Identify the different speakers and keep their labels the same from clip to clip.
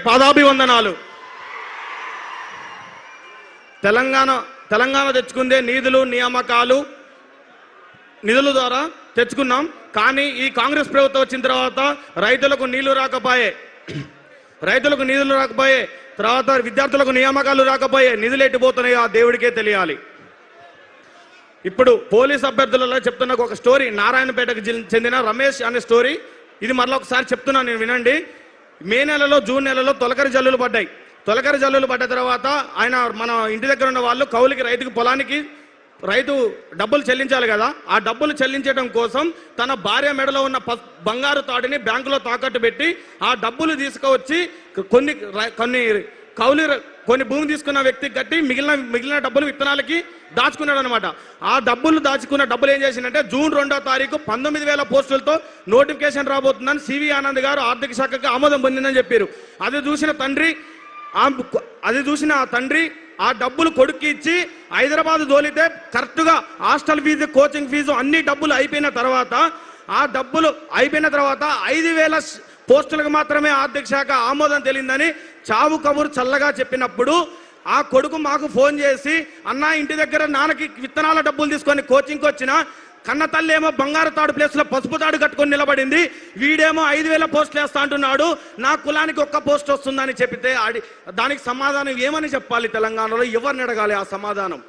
Speaker 1: పాదాభివందనాలు. తెలంగాణ తెచ్చుకుందే నిధుల ద్వారా తెచ్చుకున్నాం. కానీ ఈ కాంగ్రెస్ ప్రభుత్వం వచ్చిన తర్వాత రైతులకు నీళ్లు రాకపోయే, తర్వాత విద్యార్థులకు నియామకాలు రాకపోయే, నిధులు ఎట్టిపోతున్నాయో ఆ దేవుడికే తెలియాలి. ఇప్పుడు పోలీస్ అభ్యర్థులలో చెప్తున్న ఒక స్టోరీ, నారాయణపేటకు చెందిన రమేష్ అనే స్టోరీ. ఇది మరలా ఒకసారి చెప్తున్నాను నేను, వినండి. మే నెలలో జూన్ నెలలో తొలకరి జల్లులు పడ్డాయి. తొలకరి జల్లులు పడ్డ తర్వాత ఆయన మన ఇంటి దగ్గర ఉన్న వాళ్ళు కౌలుకి రైతు డబ్బులు చెల్లించాలి కదా. ఆ డబ్బులు చెల్లించడం కోసం తన భార్య మెడలో ఉన్న బంగారు తాడిని బ్యాంకులో తాకట్టు పెట్టి ఆ డబ్బులు తీసుకువచ్చి కొన్ని భూమి తీసుకున్న వ్యక్తికి కట్టి మిగిలిన డబ్బులు విత్తనాలకి దాచుకున్నాడు అనమాట. ఆ దాచుకున్న డబ్బులు ఏం చేసిందంటే జూన్ 2వ తారీఖు 19,000 పోస్టులతో నోటిఫికేషన్ రాబోతుందని సివి ఆనంద్ గారు ఆర్థిక శాఖకు ఆమోదం పొందిందని చెప్పారు. అది చూసిన ఆ తండ్రి ఆ డబ్బులు కొడుక్కి ఇచ్చి హైదరాబాద్ తోలితే కరెక్ట్గా హాస్టల్ ఫీజు, కోచింగ్ ఫీజు అన్ని డబ్బులు అయిపోయిన తర్వాత 5,000 పోస్టులకు మాత్రమే ఆర్థిక శాఖ ఆమోదం తెలియదని చావు కబురు చల్లగా చెప్పినప్పుడు ఆ కొడుకు మాకు ఫోన్ చేసి, అన్నా ఇంటి దగ్గర నాన్నకి విత్తనాల డబ్బులు తీసుకొని కోచింగ్కి వచ్చిన కన్న తల్లి ఏమో బంగారు తాడు ప్లేస్లో పసుపు తాడు కట్టుకొని నిలబడింది, వీడేమో 5,000 పోస్టులు వేస్తా అంటున్నాడు, నా కులానికి ఒక్క పోస్ట్ వస్తుందని చెప్పితే దానికి సమాధానం ఏమని చెప్పాలి? తెలంగాణలో ఎవరిని అడగాలి? ఆ సమాధానం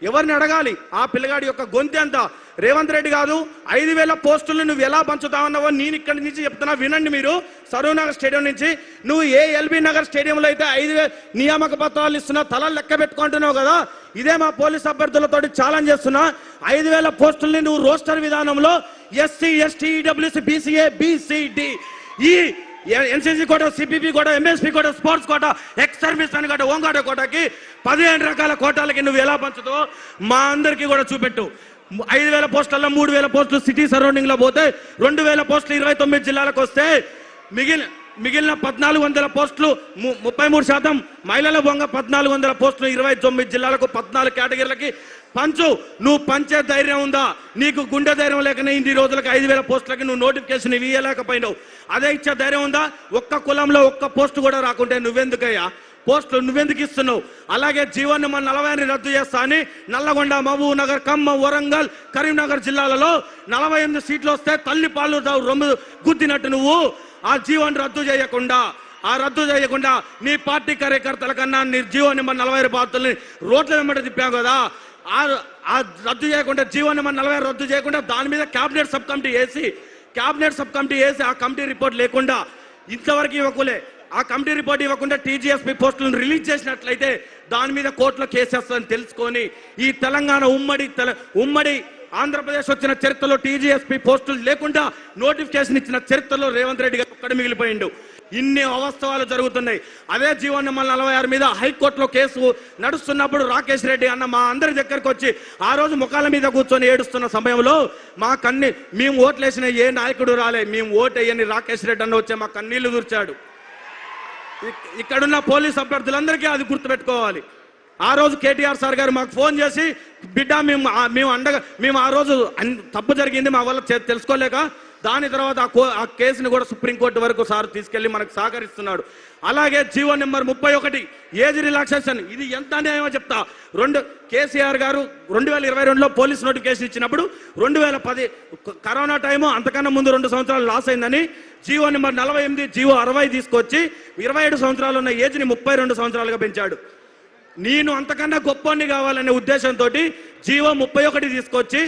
Speaker 1: ఎవరిని అడగాలి? ఆ పిల్లగాడి యొక్క గొంతు ఎంత? రేవంత్ రెడ్డి కాదు, 5,000 పోస్టులు నువ్వు ఎలా పంచుతావన్నావో నేను ఇక్కడి నుంచి చెప్తున్నా, వినండి మీరు. సరూర్ నగర్ స్టేడియం నుంచి నువ్వు ఎల్బీ నగర్ స్టేడియంలో అయితే 5,000 నియామక పత్రాలు ఇస్తున్నా, తలలు లెక్క పెట్టుకుంటున్నావు కదా. ఇదే మా పోలీస్ అభ్యర్థులతో ఛాలెంజ్ చేస్తున్నా, 5,000 పోస్టుల్ని నువ్వు రోస్టర్ విధానంలో SC, ST, EWS, BCA, BCD, ఈ NCC quota, CPP quota, MSP quota, sports quota, ex service అని కోట, ఓంగాట కోటకి 15 రకాల కోటాలకి నువ్వు ఎలా పంచుతావో మా అందరికీ కూడా చూపెట్టు. 5,000 పోస్టుల్లో 3,000 పోస్టులు సిటీ సరౌండింగ్ లో పోతే 2,000 పోస్టులు 29 జిల్లాలకు వస్తే మిగిలిన 1,400 పోస్టులు 33% మహిళల బొంగ 1,400 పోస్టులు 29 జిల్లాలకు 14 కేటగిరీలకి పంచు. నువ్వు పంచే ధైర్యం ఉందా? నీకు గుండె ధైర్యం లేకనే ఇన్ని రోజులకు 5,000 పోస్టులకి నువ్వు నోటిఫికేషన్ ఇవ్వలేకపోయినావు. అదే ఇచ్చే ధైర్యం ఉందా? ఒక్క కులంలో ఒక్క పోస్టు కూడా రాకుంటే నువ్వెందుకయ్యా పోస్టులు నువ్వెందుకు ఇస్తున్నావు? అలాగే జీవన్ నెంబర్ 40 రద్దు చేస్తా అని నల్లగొండ, మహబూబ్ నగర్, ఖమ్మం, వరంగల్, కరీంనగర్ జిల్లాలలో 48 సీట్లు వస్తే తల్లి పాలు రొమ్ము గుద్దినట్టు నువ్వు ఆ జీవన్ రద్దు చేయకుండా నీ పార్టీ కార్యకర్తల కన్నా నీ జీవన్ నెంబర్ 40 బాధ్యతల్ని రోడ్ల వెంబడి తిప్పావు కదా. ఆ రద్దు చేయకుండా జీవన్ నెంబర్ 40 రద్దు చేయకుండా దాని మీద క్యాబినెట్ సబ్ కమిటీ వేసి ఆ కమిటీ రిపోర్ట్ లేకుండా ఇంతవరకు ఇవ్వకులే. ఆ కమిటీ రిపోర్ట్ ఇవ్వకుండా టీజీఎస్పీ పోస్టులను రిలీజ్ చేసినట్లయితే దాని మీద కోర్టులో కేసేస్తుందని తెలుసుకొని ఈ తెలంగాణ ఉమ్మడి ఆంధ్రప్రదేశ్ వచ్చిన చరిత్రలో టీజీఎస్పీ పోస్టులు లేకుండా నోటిఫికేషన్ ఇచ్చిన చరిత్రలో రేవంత్ రెడ్డి గారు ఒక్కడే మిగిలిపోయిండు. ఇన్ని అవాస్తవాలు జరుగుతున్నాయి. అదే జీవన్ నెంబర్ 46 మీద హైకోర్టులో కేసు నడుస్తున్నప్పుడు రాకేష్ రెడ్డి అన్న మా అందరి దగ్గరకు వచ్చి ఆ రోజు ముఖాల మీద కూర్చొని ఏడుస్తున్న సమయంలో మేము ఓట్లేసిన ఏ నాయకుడు రాలే, మేము ఓటేయని రాకేష్ రెడ్డి అన్న వచ్చే మా కన్నీళ్లు దూర్చాడు. ఇక్కడున్న పోలీస్ అభ్యర్థులందరికీ అది గుర్తుపెట్టుకోవాలి. ఆ రోజు కేటీఆర్ సార్ గారు మాకు ఫోన్ చేసి, బిడ్డ మేము ఆ రోజు తప్పు జరిగింది మా వల్ల తెలుసుకోలేక దాని తర్వాత ఆ కేసుని కూడా సుప్రీంకోర్టు వరకు సార్ తీసుకెళ్లి మనకు సహకరిస్తున్నాడు. అలాగే జీవో నెంబర్ 31 ఏజ్ రిలాక్సేషన్, ఇది ఎంత అన్యాయమో చెప్తా. కేసీఆర్ గారు 2022లో పోలీస్ నోటిఫికేషన్ ఇచ్చినప్పుడు 2010 కరోనా టైము, అంతకన్నా ముందు 2 సంవత్సరాలు లాస్ అయిందని జీవో నెంబర్ 48 జీవో 60 తీసుకొచ్చి 27 సంవత్సరాలు ఉన్న ఏజ్ని 32 సంవత్సరాలుగా పెంచాడు. నేను అంతకన్నా గొప్పని కావాలనే ఉద్దేశంతో జీవో 31 తీసుకొచ్చి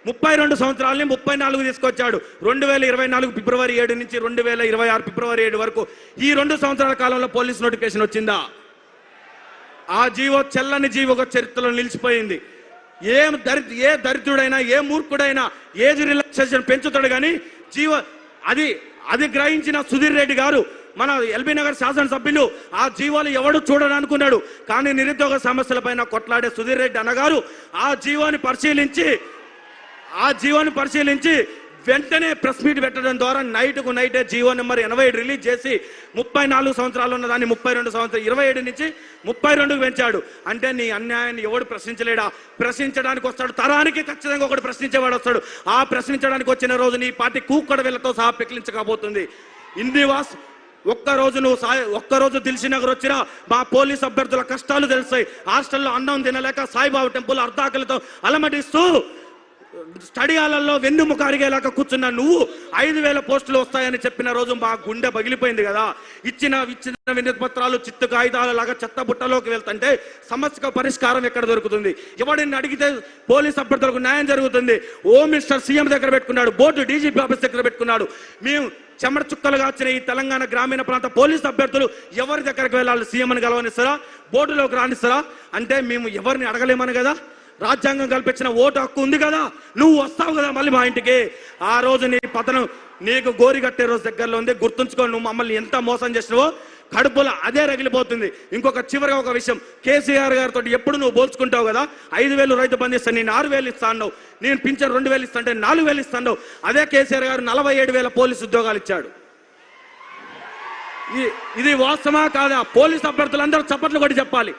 Speaker 1: 32 సంవత్సరాలని 34 తీసుకొచ్చాడు. 2024 ఫిబ్రవరి 7 నుంచి 2026 ఫిబ్రవరి 7 వరకు ఈ 2 సంవత్సరాల కాలంలో పోలీస్ నోటిఫికేషన్ వచ్చిందా? ఆ జీవో చెల్లని జీవో చరిత్రలో నిలిచిపోయింది. ఏ దరిద్రుడైనా ఏ మూర్ఖుడైనా ఏజ్ రిలాక్సేషన్ పెంచుతాడు కానీ జీవో అది గ్రహించిన సుధీర్ రెడ్డి గారు, మన ఎల్బీ నగర్ శాసనసభ్యులు, ఆ జీవోలు ఎవడు చూడని అనుకున్నాడు. కానీ నిరుద్యోగ సమస్యల పైన కొట్లాడే సుధీర్ రెడ్డి అన్నగారు ఆ జీవోని పరిశీలించి వెంటనే ప్రెస్ మీట్ పెట్టడం ద్వారా నైట్కు నైటే జీవో నెంబర్ 87 రిలీజ్ చేసి 34 సంవత్సరాలు ఉన్న దాన్ని 32 సంవత్సరాలు 27 నుంచి 32కు పెంచాడు. అంటే నీ అన్యాయాన్ని ఎవడు ప్రశ్నించలేడా? ప్రశ్నించడానికి వస్తాడు, తరానికి ఖచ్చితంగా ఒకడు ప్రశ్నించేవాడు వస్తాడు. ఆ ప్రశ్నించడానికి వచ్చిన రోజు నీ పార్టీ కూక్కడ వీళ్ళతో సహా పెకిలించకపోతుంది. ఒక్కరోజు దిల్సుఖ్నగర్ వచ్చినా మా పోలీస్ అభ్యర్థుల కష్టాలు తెలుస్తాయి. హాస్టల్లో అన్నం తినలేక సాయిబాబా టెంపుల్ అర్ధాకలతో అలమటిస్తూ స్టడీ హాలల్లో వెన్నుముక అరిగేలాగా కూర్చున్నా నువ్వు 5,000 పోస్టులు వస్తాయని చెప్పిన రోజు మా గుండె పగిలిపోయింది కదా. ఇచ్చిన వినతి పత్రాలు చిత్తు కాగితాల లాగా చెత్త బుట్టలోకి వెళ్తుంటే సమస్యకు పరిష్కారం ఎక్కడ దొరుకుతుంది? ఎవడిని అడిగితే పోలీస్ అభ్యర్థులకు న్యాయం జరుగుతుంది? హోమ్ మినిస్టర్ సీఎం దగ్గర పెట్టుకున్నాడు, బోర్డు డీజీపీ ఆఫీస్ దగ్గర పెట్టుకున్నాడు. మేము చెమట చుక్కలుగా వచ్చిన ఈ తెలంగాణ గ్రామీణ ప్రాంత పోలీస్ అభ్యర్థులు ఎవరి దగ్గరకు వెళ్ళాలి? సీఎంని కలవనిస్తారా? బోర్డులోకి రానిస్తారా? అంటే మేము ఎవరిని అడగలేమని కదా. రాజ్యాంగం కల్పించిన ఓటు హక్కు ఉంది కదా. నువ్వు వస్తావు కదా మళ్ళీ మా ఇంటికి. ఆ రోజు నీ పతనం నీకు గోరి కట్టే రోజు దగ్గరలో ఉంది. గుర్తుంచుకో, నువ్వు మమ్మల్ని ఎంత మోసం చేసినావో కడుపులో అదే రగిలిపోతుంది. ఇంకొక చివరిగా ఒక విషయం, కేసీఆర్ గారితో ఎప్పుడు నువ్వు పోల్చుకుంటావు కదా. 5,000 రైతు బంధు ఇస్తాను, నేను 6,000 ఇస్తా అన్నావు. నేను పింఛన్ 2,000 ఇస్తా అంటే 4,000 ఇస్తా అన్నావు. అదే కేసీఆర్ గారు 47,000 పోలీసు ఉద్యోగాలు ఇచ్చాడు. ఇది వాస్తవమా కాదా? పోలీస్ అభ్యర్థులందరూ చప్పట్లు కొట్టి చెప్పాలి.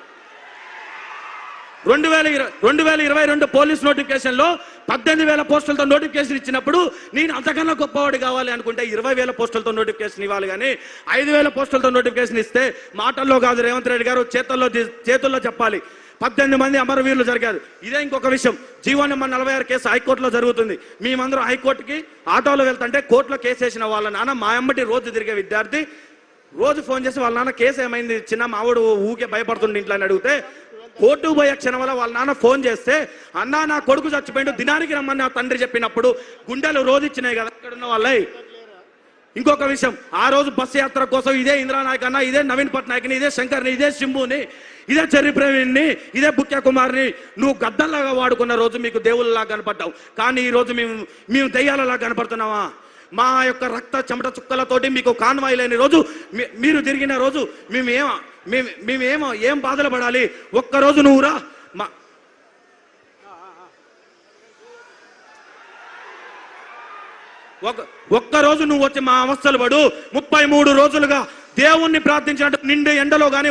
Speaker 1: 2022 పోలీస్ నోటిఫికేషన్ లో 18,000 పోస్టులతో నోటిఫికేషన్ ఇచ్చినప్పుడు నేను అంతకన్నా గొప్పవాడు కావాలి అనుకుంటే 20,000 పోస్టులతో నోటిఫికేషన్ ఇవ్వాలి. కానీ 5,000 పోస్టులతో నోటిఫికేషన్ ఇస్తే మాటల్లో కాదు, రేవంత్ రెడ్డి గారు చేతుల్లో చెప్పాలి. 18 మంది అమరవీరులు జరిగారు. ఇదే ఇంకొక విషయం, జీవో నెంబర్ 46 కేసు హైకోర్టులో జరుగుతుంది. మేమందరం హైకోర్టుకి ఆటోలో వెళ్తుంటే కోర్టులో కేసు వేసిన వాళ్ళ నాన్న మా అమ్మటి రోజు తిరిగే విద్యార్థి రోజు ఫోన్ చేసి వాళ్ళ నాన్న కేసు ఏమైంది చిన్న మావాడు ఊకే భయపడుతుండే ఇంట్లో అని అడిగితే, కోర్టుకు పోయే క్షణం వల్ల వాళ్ళ నాన్న ఫోన్ చేస్తే, అన్నా నా కొడుకు చచ్చిపోయిండు దినానికి రమ్మని నా తండ్రి చెప్పినప్పుడు గుండెలు రోజు ఇచ్చినాయి కదా ఇక్కడ ఉన్న వాళ్ళే. ఇంకొక విషయం, ఆ రోజు బస్సు యాత్ర కోసం ఇదే ఇంద్రానాయక్ అన్న, ఇదే నవీన్ పట్నాయక్ని, ఇదే శంకర్ని, ఇదే శంభుని, ఇదే చెర్రి ప్రవీణ్ని, ఇదే బుక్యా కుమార్ని నువ్వు గద్దల్లాగా వాడుకున్న రోజు మీకు దేవుళ్ళలాగా కనపడ్డావు. కానీ ఈ రోజు మేము దెయ్యాలలాగా కనపడుతున్నావా? మా యొక్క రక్త చెమట చుక్కలతోటి మీకు కాన్వాయ్ లేని రోజు, మీరు తిరిగిన రోజు మేమేమో ఏం బాధలు పడాలి? ఒక్కరోజు నువ్వు రా, ఒక్కరోజు నువ్వు వచ్చి మా అవస్థలు పడు. 33 రోజులుగా దేవుణ్ణి ప్రార్థించినట్టు నిండే ఎండలో కానీ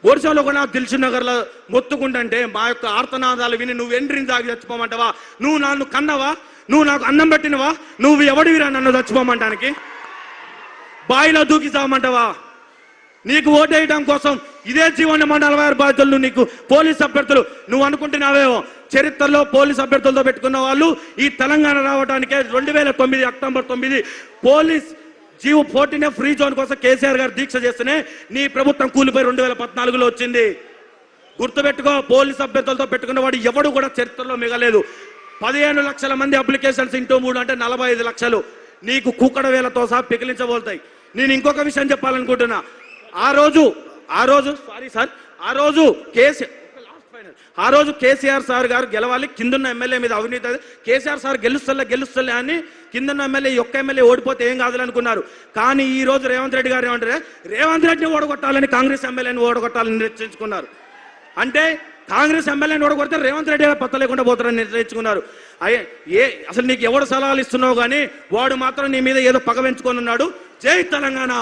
Speaker 1: వర్షంలో కూడా దిల్సుఖ్నగర్లో మొత్తుకుంటుంటే మా యొక్క ఆర్తనాదాలు విని నువ్వు ఎండ్రిని తాగి చచ్చిపోమంటావా? నువ్వు నన్ను కన్నవా? నువ్వు నాకు అన్నం పెట్టినవా? నువ్వు ఎవడివిరా నన్ను చచ్చిపోమంటానికి? బాయిలో దూకి చావమంటావా? నీకు ఓటేయడం కోసం ఇదే జీవో నెంబర్ 46 బాధ్యతలు నీకు పోలీస్ అభ్యర్థులు నువ్వు అనుకుంటున్నావేమో. చరిత్రలో పోలీస్ అభ్యర్థులతో పెట్టుకున్న వాళ్ళు ఈ తెలంగాణ రావడానికే 2009 October 9 police GO 14 free zone కోసం కేసీఆర్ గారు దీక్ష చేస్తేనే నీ ప్రభుత్వం కూలిపోయి 2014లో వచ్చింది. గుర్తుపెట్టుకో, పోలీస్ అభ్యర్థులతో పెట్టుకున్న వాడు ఎవడు కూడా చరిత్రలో మిగలేదు. 15 లక్షల మంది అప్లికేషన్స్ ఇంటూ 3 అంటే 45 లక్షలు నీకు కుక్కడ వేలతో సహా పికిలించబోతాయి. నేను ఇంకొక విషయం చెప్పాలనుకుంటున్నా. ఆ రోజు కేసీఆర్ సార్ గారు గెలవాలి, కిందన్న ఎమ్మెల్యే మీద అవినీతి, కేసీఆర్ సార్ గెలుస్తలే అని కిందన్న ఎమ్మెల్యే ఒక్క ఎమ్మెల్యే ఓడిపోతే ఏం కాదని అనుకున్నారు. కానీ ఈ రోజు రేవంత్ రెడ్డి గారు ఏమంటారు? రేవంత్ రెడ్డిని ఓడగొట్టాలని, కాంగ్రెస్ ఎమ్మెల్యేని ఓడగొట్టాలని నిర్ణయించుకున్నారు. అంటే కాంగ్రెస్ ఎమ్మెల్యేని ఓడగొడితే రేవంత్ రెడ్డి పత్త లేకుండా పోతారని నిర్ణయించుకున్నారు. అసలు నీకు ఎవడు సలహాలు ఇస్తున్నావు కానీ వాడు మాత్రం నీ మీద ఏదో పగ పెంచుకొని ఉన్నాడు. జై తెలంగాణ.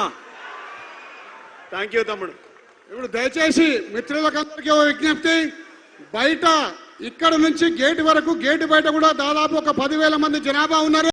Speaker 2: థ్యాంక్ యూ తమ్ముడు. ఇప్పుడు దయచేసి మిత్రులకందరికీ విజ్ఞప్తి, బయట ఇక్కడ నుంచి గేటు వరకు, గేటు బయట కూడా దాదాపు ఒక 10,000 మంది జనాభా ఉన్నారు.